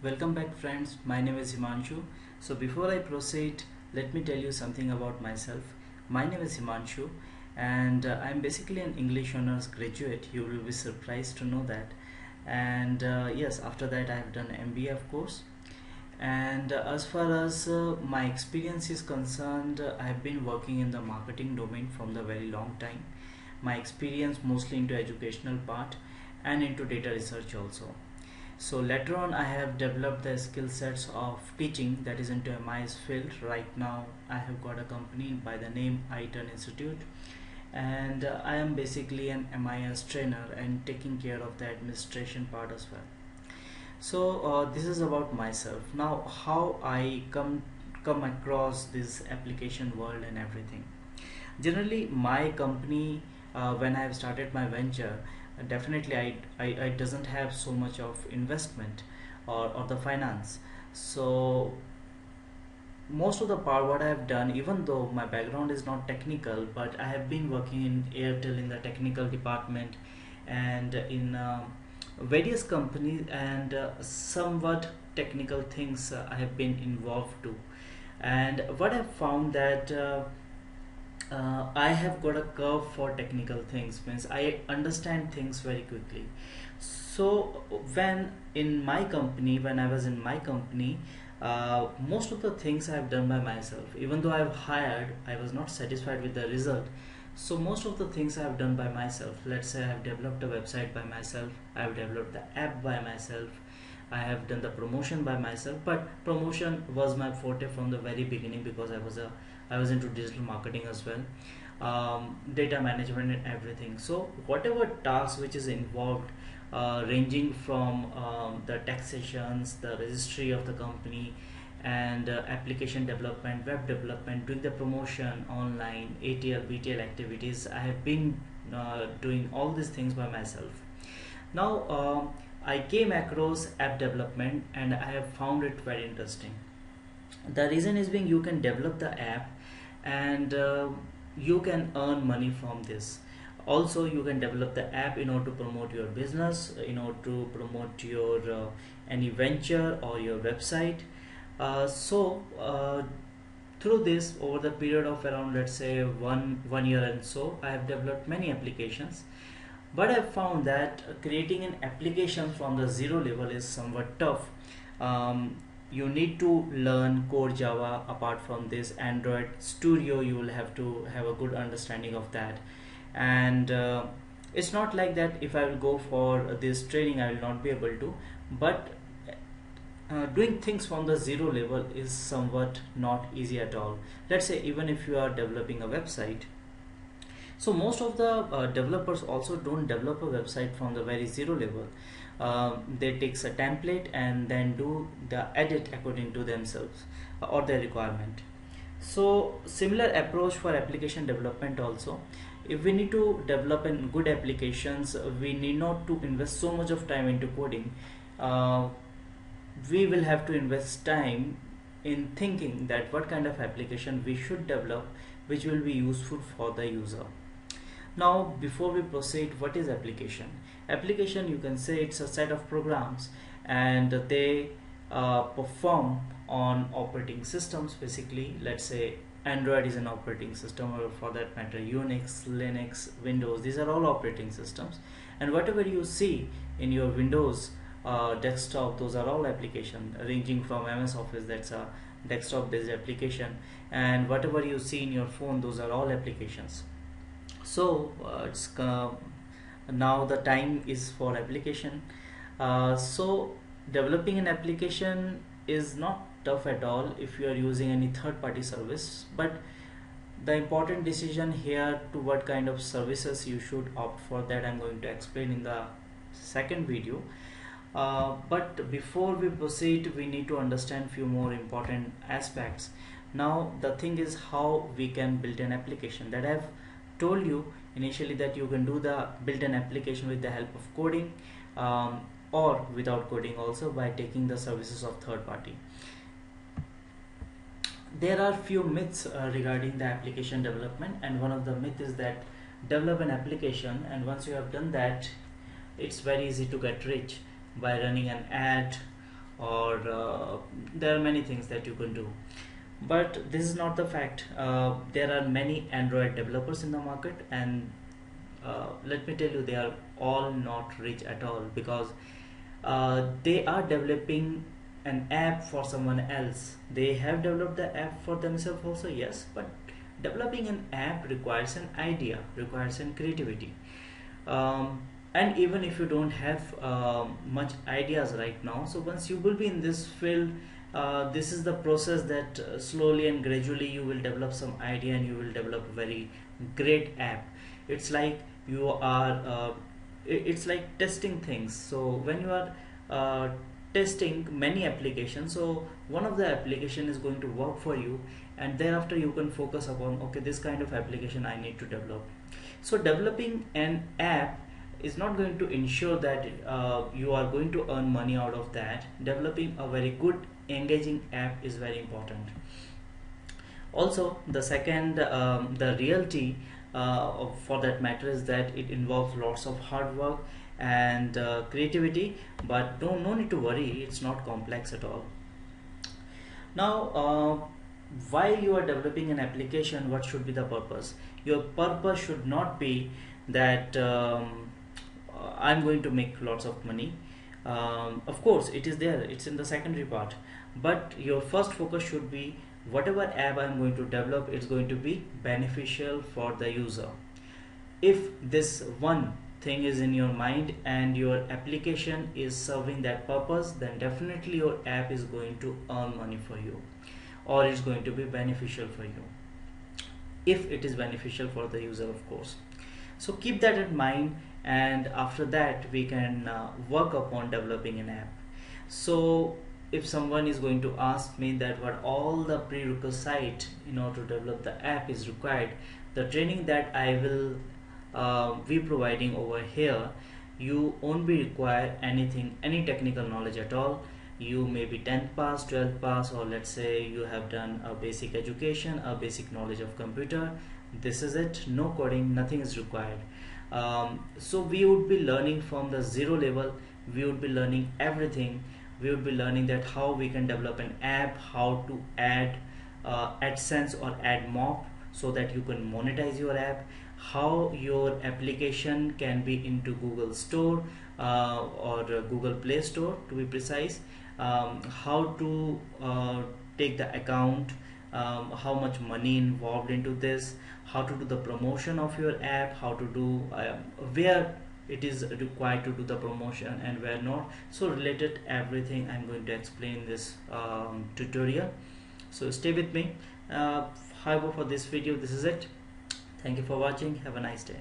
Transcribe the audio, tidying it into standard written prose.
Welcome back friends, my name is Himanshu. So before I proceed, let me tell you something about myself. My name is Himanshu and I'm basically an English honors graduate. You will be surprised to know that. And yes, after that I have done MBA of course. And as far as my experience is concerned, I have been working in the marketing domain from the very long time. My experience mostly into educational part and into data research also. So later on I have developed the skill sets of teaching, that is into MIS field. Right now I have got a company by the name iTurn Institute, and I am basically an MIS trainer and taking care of the administration part as well. So this is about myself. Now how I come across this application world and everything. Generally my company, when I have started my venture, definitely I doesn't have so much of investment or the finance. So most of the part what I have done, even though my background is not technical, but I have been working in Airtel in the technical department and in various companies, and somewhat technical things I have been involved to. And what I found that I have got a curve for technical things, means I understand things very quickly. So when I was in my company, most of the things I have done by myself. Even though I have hired, I was not satisfied with the result. So most of the things I have done by myself. Let's say I have developed a website by myself. I have developed the app by myself. I have done the promotion by myself. But promotion was my forte from the very beginning because I was into digital marketing as well, data management and everything. So whatever tasks which is involved, ranging from the taxations, the registry of the company, and application development, web development, doing the promotion online, ATL, BTL activities, I have been doing all these things by myself. Now I came across app development and I have found it very interesting. The reason is being you can develop the app and you can earn money from this. Also you can develop the app in order to promote your business, in order to promote your any venture or your website. So through this, over the period of around, let's say, one year and so, I have developed many applications. But I found that creating an application from the zero level is somewhat tough. You need to learn core Java. Apart from this, Android Studio, you will have to have a good understanding of that. And it's not like that if I will go for this training I will not be able to, but doing things from the zero level is somewhat not easy at all. Let's say even if you are developing a website, so most of the developers also don't develop a website from the very zero level. They takes a template and then do the edit according to themselves or their requirement. So similar approach for application development also. If we need to develop in good applications, we need not to invest so much of time into coding. Uh, we will have to invest time in thinking that what kind of application we should develop which will be useful for the user. Now before we proceed, what is application? Application, you can say it's a set of programs and they perform on operating systems. Basically, let's say Android is an operating system, or for that matter Unix, Linux, Windows, these are all operating systems. And whatever you see in your Windows desktop, those are all application, ranging from MS Office, that's a desktop based application, and whatever you see in your phone, those are all applications. So it's now the time is for application. So developing an application is not tough at all if you are using any third-party service, but the important decision here to what kind of services you should opt for, that I'm going to explain in the second video. But before we proceed, we need to understand few more important aspects. Now the thing is how we can build an application. That I've told you initially that you can do the build an application with the help of coding, or without coding also by taking the services of third party. There are few myths regarding the application development, and one of the myth is that develop an application and once you have done that, it's very easy to get rich by running an ad or there are many things that you can do. But this is not the fact. There are many Android developers in the market, and let me tell you, they are all not rich at all, because they are developing an app for someone else. They have developed the app for themselves also, yes, but developing an app requires an idea, requires an creativity. And even if you don't have much ideas right now, so once you will be in this field, this is the process that slowly and gradually you will develop some idea and you will develop a very great app. It's like you are it's like testing things. So when you are uh, testing many applications, so one of the application is going to work for you, and thereafter you can focus upon, okay, this kind of application I need to develop. So developing an app is not going to ensure that you are going to earn money out of that. Developing a very good engaging app is very important. Also, the second, the reality for that matter is that it involves lots of hard work and creativity, but no need to worry, it's not complex at all. Now, while you are developing an application, what should be the purpose? Your purpose should not be that I'm going to make lots of money. Of course, it is there, it's in the secondary part, but your first focus should be whatever app I'm going to develop, it's going to be beneficial for the user. If this one thing is in your mind and your application is serving that purpose, then definitely your app is going to earn money for you, or it's going to be beneficial for you, if it is beneficial for the user, of course. So keep that in mind, and after that we can work upon developing an app. So if someone is going to ask me that what all the prerequisite in order to develop the app is required, the training that I will be providing over here, you won't be require anything, any technical knowledge at all. You may be 10th pass, 12th pass, or let's say you have done a basic education, a basic knowledge of computer. This is it, no coding, nothing is required. So we would be learning from the zero level. We would be learning everything. We would be learning that how we can develop an app, how to add AdSense or AdMob so that you can monetize your app, how your application can be into Google Store or Google Play Store to be precise, how to take the account, how much money involved into this, how to do the promotion of your app, how to do where it is required to do the promotion and where not. So related everything I'm going to explain this tutorial, so stay with me. However, for this video, this is it. Thank you for watching. Have a nice day.